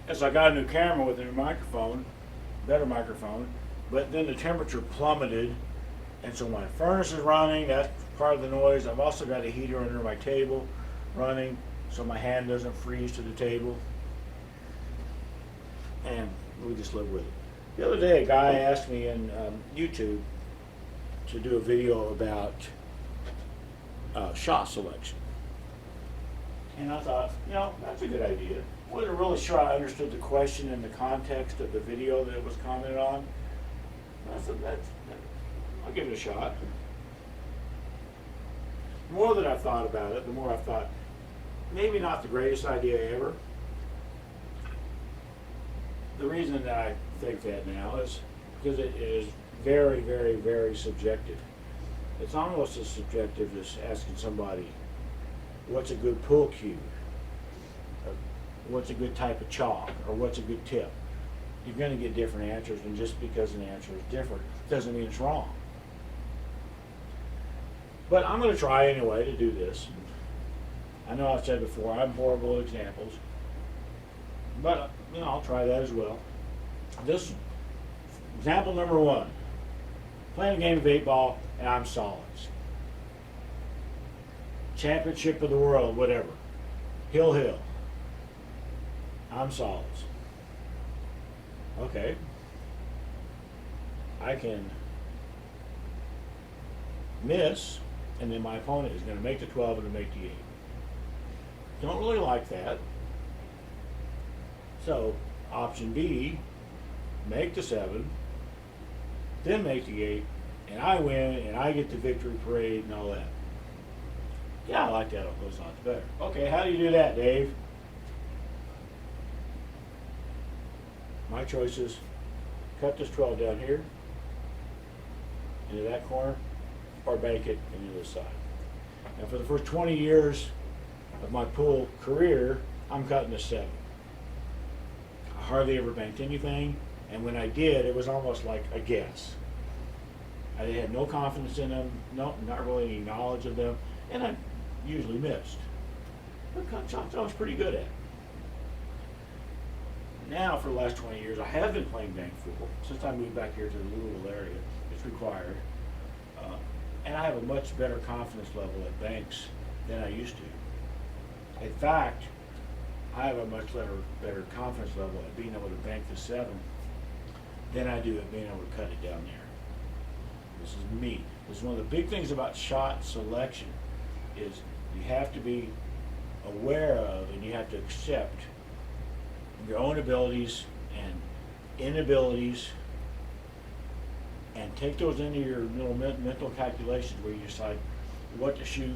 as I got a new camera with a new microphone, better microphone, but then the temperature plummeted, and so my furnace is running, that's part of the noise. I've also got a heater under my table running, so my hand doesn't freeze to the table, and we just live with it. The other day, a guy asked me in YouTube to do a video about shot selection. And I thought, that's a good idea. Wasn't really sure I understood the question in the context of the video that it was commented on. I said, I'll give it a shot. The more that I've thought about it, the more I've thought, maybe not the greatest idea ever. The reason that I think that now is because it is very, very, very subjective. It's almost as subjective as asking somebody, what's a good pool cue? Or what's a good type of chalk? Or what's a good tip? You're going to get different answers, and just because an answer is different doesn't mean it's wrong. But I'm going to try anyway to do this. I know I've said before, I'm horrible at examples, but I'll try that as well. This example number one, playing a game of 8-ball and I'm solids. Championship of the world, whatever. Hill. I'm solids. Okay. I can miss, and then my opponent is going to make the 12 and make the 8. Don't really like that. So, option B, make the 7, then make the 8, and I win, and I get the victory parade and all that. Yeah, I like that. Those odds better. Okay, how do you do that, Dave? My choice is cut this 12 down here, into that corner, or bank it into this side. Now, for the first 20 years of my pool career, I'm cutting this 7. I hardly ever banked anything, and when I did, it was almost like a guess. I had no confidence in them, not really any knowledge of them, and I usually missed. But cut shots I was pretty good at. Now, for the last 20 years, I have been playing bank pool. Since I moved back here to the Louisville area, it's required. And I have a much better confidence level at banks than I used to. In fact, I have a much better confidence level at being able to bank the 7 than I do at being able to cut it down there. This is me. This is one of the big things about shot selection is you have to be aware of and you have to accept your own abilities and inabilities and take those into your little mental calculations where you decide what to shoot,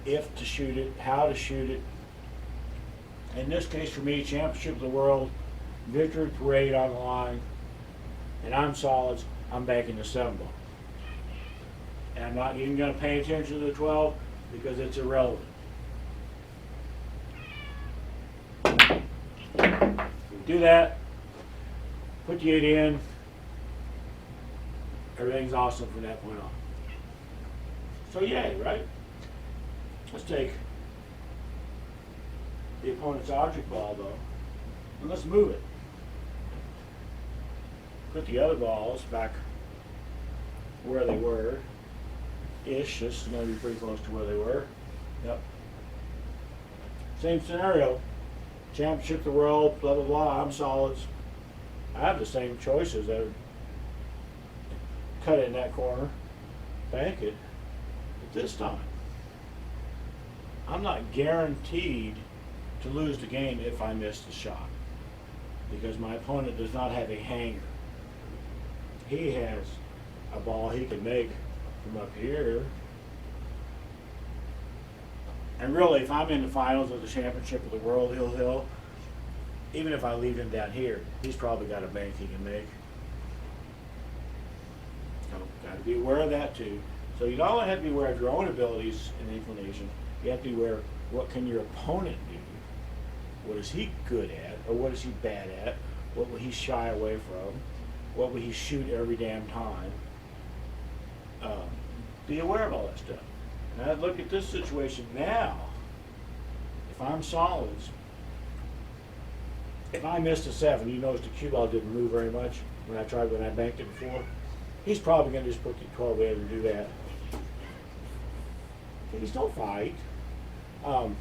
if to shoot it, how to shoot it. In this case for me, championship of the world, victory parade on the line, and I'm solids, I'm banking the 7-ball. And I'm not even going to pay attention to the 12 because it's irrelevant. Do that, put the 8 in, everything's awesome from that point on. So yay, right? Let's take the opponent's object ball though, and let's move it. Put the other balls back where they were. Ish, this is going to be pretty close to where they were. Yep. Same scenario. Championship of the world, blah blah blah, I'm solids. I have the same choices. I would cut it in that corner, bank it. But this time, I'm not guaranteed to lose the game if I miss the shot. Because my opponent does not have a hanger. He has a ball he can make from up here. And really, if I'm in the finals of the championship of the world, Hill, even if I leave him down here, he's probably got a bank he can make. So, got to be aware of that too. So you don't only have to be aware of your own abilities and inclinations, you have to be aware of what can your opponent do. What is he good at, or what is he bad at? What will he shy away from? What will he shoot every damn time? Be aware of all that stuff. Now look at this situation now. If I'm solids, if I missed a 7, you notice the cue ball didn't move very much when I banked it before. He's probably going to just put the 12 in and do that. Please don't fight. Don't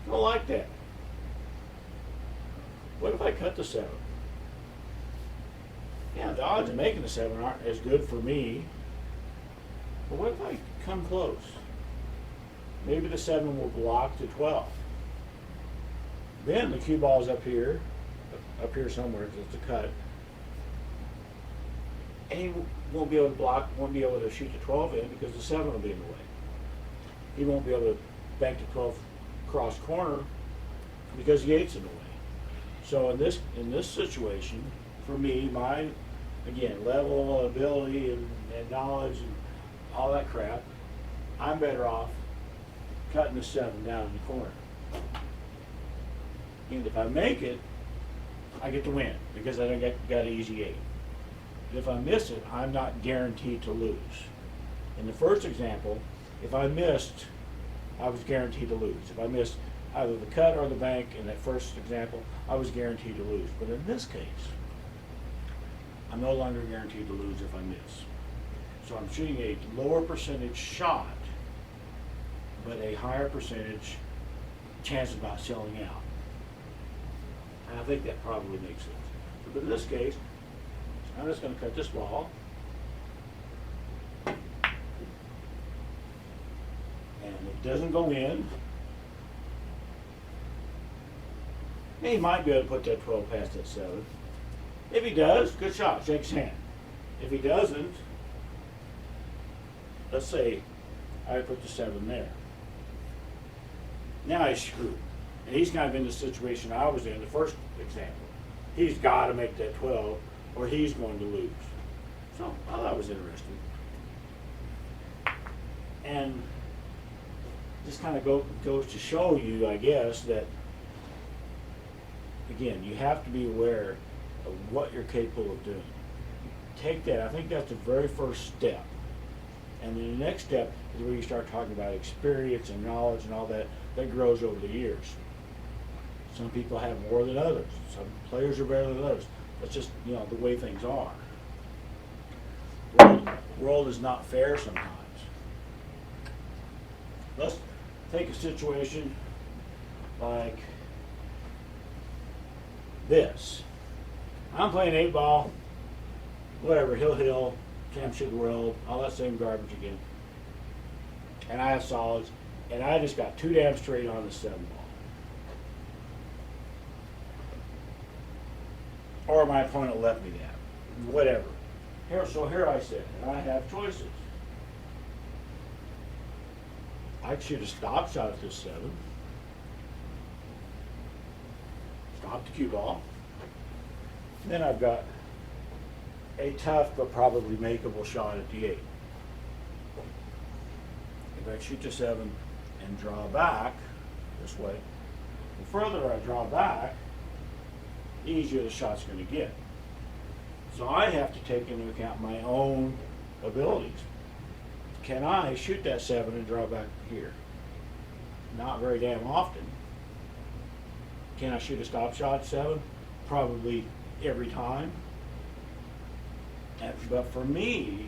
like that. What if I cut the 7? Yeah, the odds of making the 7 aren't as good for me. But what if I come close? Maybe the 7 will block the 12. Then the cue ball's up here somewhere because it's a cut. And he won't be able to shoot the 12 in because the 7 will be in the way. He won't be able to bank the 12 cross corner because the 8's in the way. So in this situation, for me, my, again, level, ability, and knowledge, and all that crap, I'm better off cutting the 7 down in the corner. And if I make it, I get to win because I don't got an easy 8. But if I miss it, I'm not guaranteed to lose. In the first example, if I missed, I was guaranteed to lose. If I missed either the cut or the bank in that first example, I was guaranteed to lose. But in this case, I'm no longer guaranteed to lose if I miss. So I'm shooting a lower percentage shot, but a higher percentage chance of not selling out. And I think that probably makes sense. But in this case, I'm just going to cut this ball. And it doesn't go in. And he might be able to put that 12 past that 7. If he does, good shot, shake his hand. If he doesn't, let's say I put the 7 there. Now he's screwed. And he's kind of in the situation I was in the first example. He's got to make that 12 or he's going to lose. So I thought that was interesting. And this kind of goes to show you, I guess, that, again, you have to be aware of what you're capable of doing. Take that. I think that's the very first step. And then the next step is where you start talking about experience and knowledge and all that grows over the years. Some people have more than others. Some players are better than others. That's just, the way things are. The world is not fair sometimes. Let's take a situation like this. I'm playing 8-ball, whatever, hill, championship of the world, all that same garbage again. And I have solids, and I just got too damn straight on the 7-ball. Or my opponent left me that. Whatever. Here I sit, and I have choices. I could shoot a stop shot at this 7. Stop the cue ball. Then I've got a tough but probably makeable shot at the 8. If I shoot the 7 and draw back this way, the further I draw back, the easier the shot's going to get. So I have to take into account my own abilities. Can I shoot that 7 and draw back here? Not very damn often. Can I shoot a stop shot at 7? Probably every time. But for me,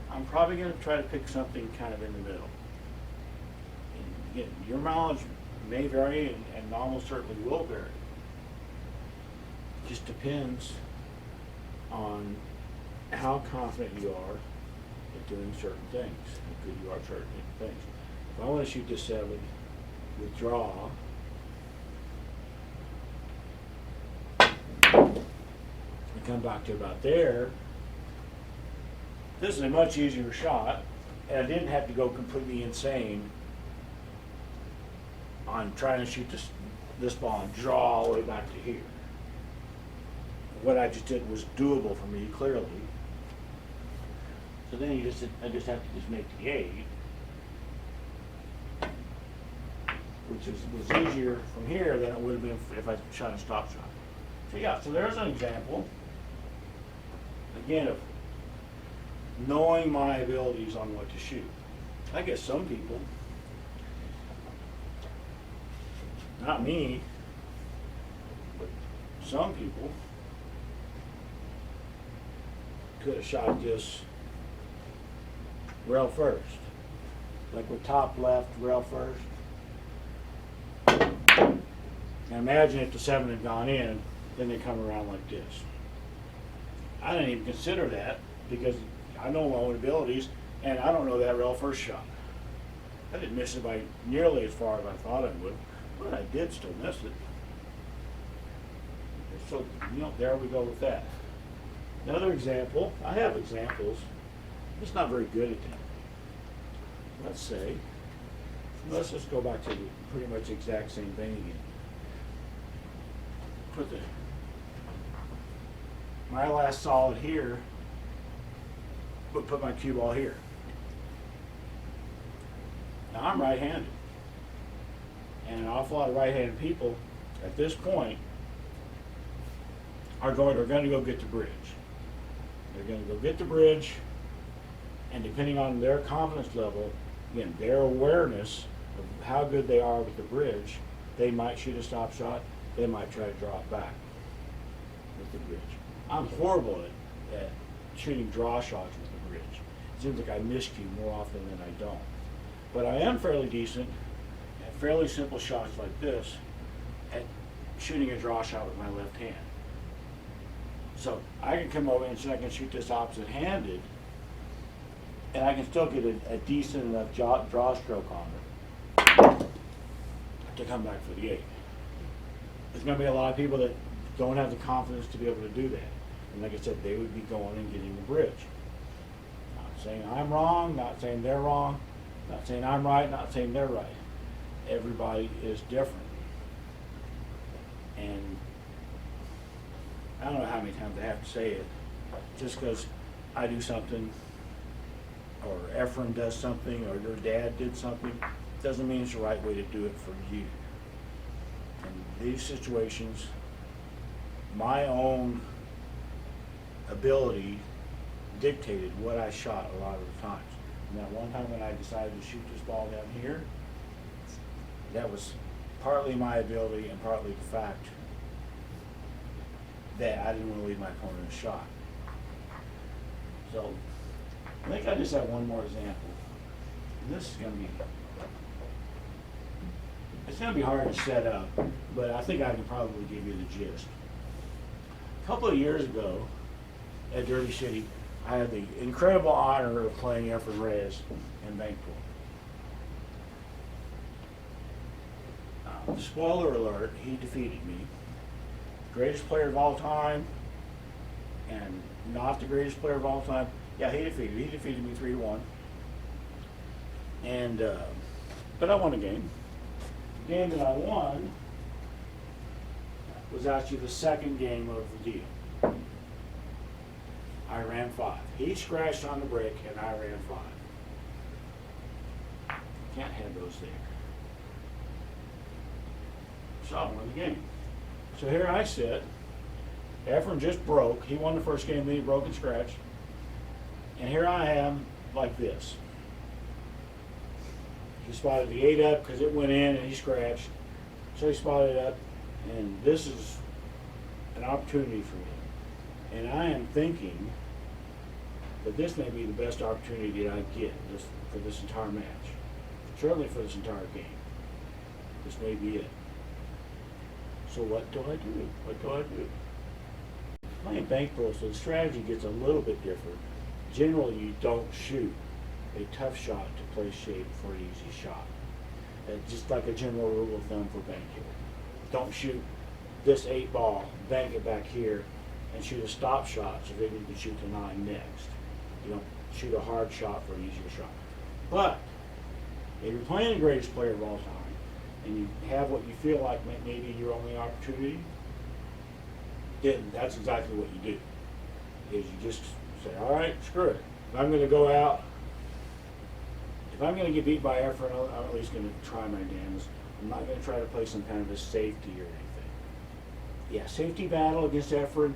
I'm probably going to try to pick something kind of in the middle. And again, your knowledge may vary and almost certainly will vary. It just depends on how confident you are at doing certain things, how good you are at certain things. If I want to shoot this 7, withdraw, and come back to about there, this is a much easier shot, and I didn't have to go completely insane on trying to shoot this ball and draw all the way back to here. What I just did was doable for me, clearly. So then I just have to just make the 8, which was easier from here than it would have been if I shot a stop shot. So yeah, so there's an example, again, of knowing my abilities on what to shoot. I guess some people, not me, but some people could have shot this rail first, like with top left rail first. And imagine if the 7 had gone in, then they come around like this. I didn't even consider that because I know my own abilities, and I don't know that rail first shot. I didn't miss it by nearly as far as I thought I would, but I did still miss it. So, there we go with that. Another example, I have examples, I'm just not very good at them. Let's just go back to the pretty much exact same thing again. Put my last solid here, but put my cue ball here. Now I'm right-handed, and an awful lot of right-handed people at this point are going to go get the bridge. They're going to go get the bridge, and depending on their confidence level, again, their awareness of how good they are with the bridge, they might shoot a stop shot, they might try to draw it back with the bridge. I'm horrible at shooting draw shots with the bridge. It seems like I miscue more often than I don't. But I am fairly decent at fairly simple shots like this at shooting a draw shot with my left hand. So I can come over and I can shoot this opposite-handed, and I can still get a decent enough draw stroke on it to come back for the 8. There's going to be a lot of people that don't have the confidence to be able to do that. And like I said, they would be going and getting the bridge. Not saying I'm wrong, not saying they're wrong, not saying I'm right, not saying they're right. Everybody is different. And I don't know how many times I have to say it. Just because I do something, or Ephraim does something, or your dad did something, doesn't mean it's the right way to do it for you. In these situations, my own ability dictated what I shot a lot of the times. And that one time when I decided to shoot this ball down here, that was partly my ability and partly the fact that I didn't want to leave my opponent a shot. So I think I just have one more example. And this is going to be, it's going to be hard to set up, but I think I can probably give you the gist. A couple of years ago at Derby City, I had the incredible honor of playing Ephraim Reyes in bank pool. Spoiler alert, he defeated me. Greatest player of all time, and not the greatest player of all time. Yeah, he defeated me 3-1. And but I won a game. The game that I won was actually the second game of the deal. I ran 5. He scratched on the break, and I ran 5. Can't have those there. So I won the game. So here I sit. Ephraim just broke. He won the first game, then he broke and scratched. And here I am like this. He spotted the 8 up because it went in and he scratched. So he spotted it up, and this is an opportunity for me. And I am thinking that this may be the best opportunity that I get for this entire match. Certainly for this entire game. This may be it. So what do I do? Playing bank pool, so the strategy gets a little bit different. Generally, you don't shoot a tough shot to play shape for an easy shot. Just like a general rule of thumb for bank here. Don't shoot this 8 ball, bank it back here, and shoot a stop shot so that you can shoot the 9 next. You don't shoot a hard shot for an easier shot. But if you're playing the greatest player of all time, and you have what you feel like may be your only opportunity, then that's exactly what you do. Is you just say, all right, screw it. If I'm going to go out, if I'm going to get beat by Ephraim, I'm at least going to try my damnedest. I'm not going to try to play some kind of a safety or anything. Yeah, safety battle against Ephraim,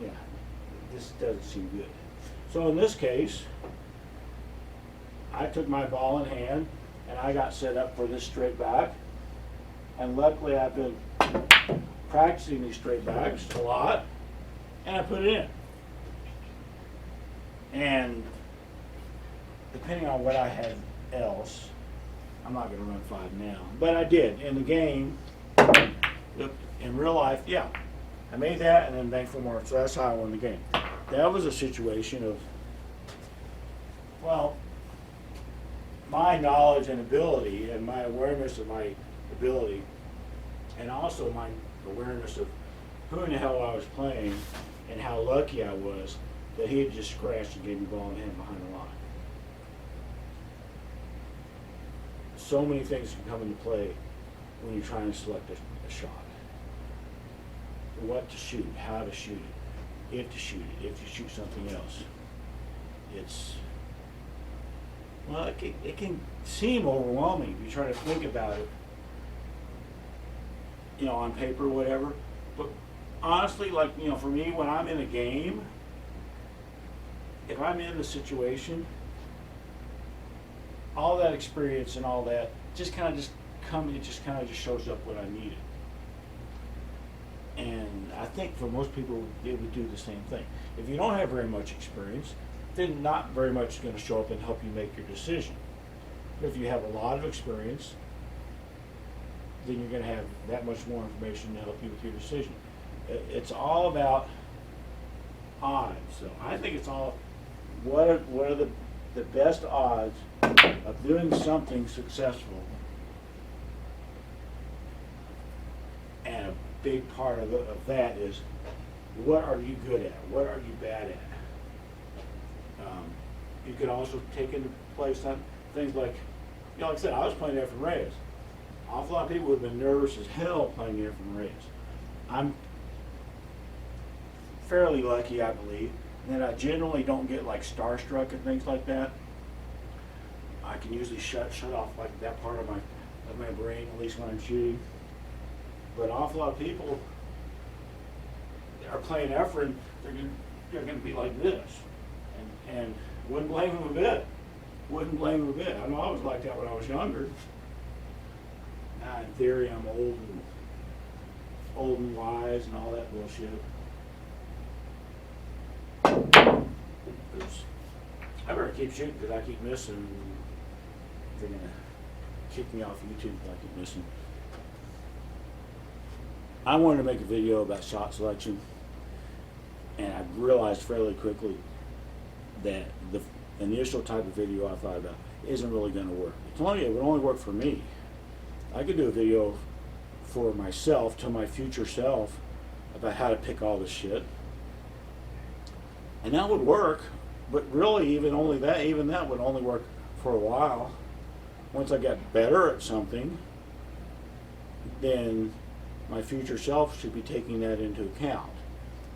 yeah, this doesn't seem good. So in this case, I took my ball in hand, and I got set up for this straight back. And luckily I've been practicing these straight backs a lot, and I put it in. And depending on what I had else, I'm not going to run 5 now, but I did in the game. In real life, yeah, I made that and then banked 4 more, so that's how I won the game. That was a situation of, well, my knowledge and ability and my awareness of my ability, and also my awareness of who in the hell I was playing and how lucky I was that he had just scratched and gave me ball in the hand behind the line. So many things can come into play when you're trying to select a shot. What to shoot, how to shoot it, if to shoot it, if you shoot something else. Well, it can seem overwhelming if you try to think about it, on paper or whatever. But honestly, for me, when I'm in a game, if I'm in the situation, all that experience and all that just kind of shows up when I need it. And I think for most people, it would do the same thing. If you don't have very much experience, then not very much is going to show up and help you make your decision. But if you have a lot of experience, then you're going to have that much more information to help you with your decision. It's all about odds. So I think it's all, what are the best odds of doing something successful, and a big part of that is, what are you good at? What are you bad at? You could also take into play some things like I said, I was playing Efren Reyes. An awful lot of people would have been nervous as hell playing Efren Reyes. I'm fairly lucky, I believe, that I generally don't get like starstruck and things like that. I can usually shut off like that part of my brain, at least when I'm shooting. But an awful lot of people are playing Efren, they're going to be like this, and wouldn't blame them a bit. Wouldn't blame them a bit. I know I was like that when I was younger. Now in theory, I'm old and wise and all that bullshit. I better keep shooting because I keep missing. They're gonna kick me off YouTube if I keep missing. I wanted to make a video about shot selection, and I realized fairly quickly that the initial type of video I thought about isn't really going to work. It would only work for me. I could do a video for myself, to my future self, about how to pick all this shit, and that would work. But really, even that would only work for a while. Once I got better at something, then my future self should be taking that into account.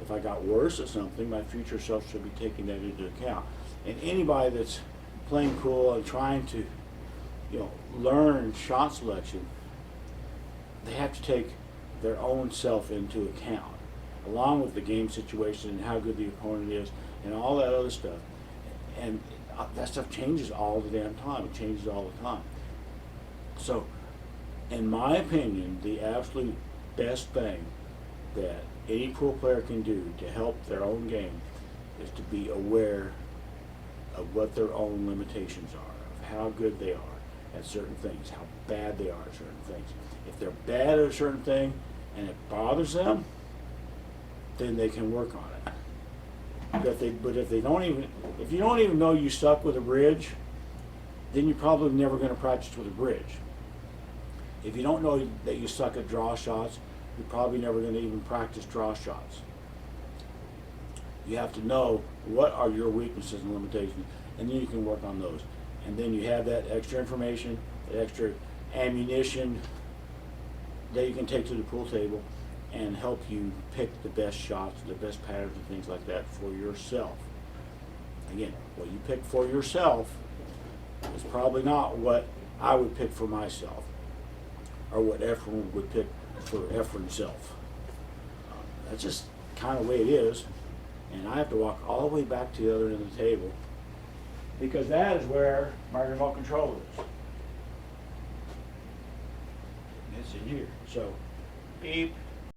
If I got worse at something, my future self should be taking that into account. And anybody that's playing cool and trying to, learn shot selection, they have to take their own self into account, along with the game situation and how good the opponent is and all that other stuff. And that stuff changes all the damn time. It changes all the time. So, in my opinion, the absolute best thing that any pro player can do to help their own game is to be aware of what their own limitations are, of how good they are at certain things, how bad they are at certain things. If they're bad at a certain thing and it bothers them, then they can work on it. But if you don't even know you suck with a bridge, then you're probably never going to practice with a bridge. If you don't know that you suck at draw shots, you're probably never going to even practice draw shots. You have to know what are your weaknesses and limitations, and then you can work on those. And then you have that extra information, that extra ammunition that you can take to the pool table and help you pick the best shots, the best patterns and things like that for yourself. Again, what you pick for yourself is probably not what I would pick for myself, or what Efren would pick for Efren's self. That's just kind of the way it is, and I have to walk all the way back to the other end of the table, because that is where my remote control is. It's in here. So, beep.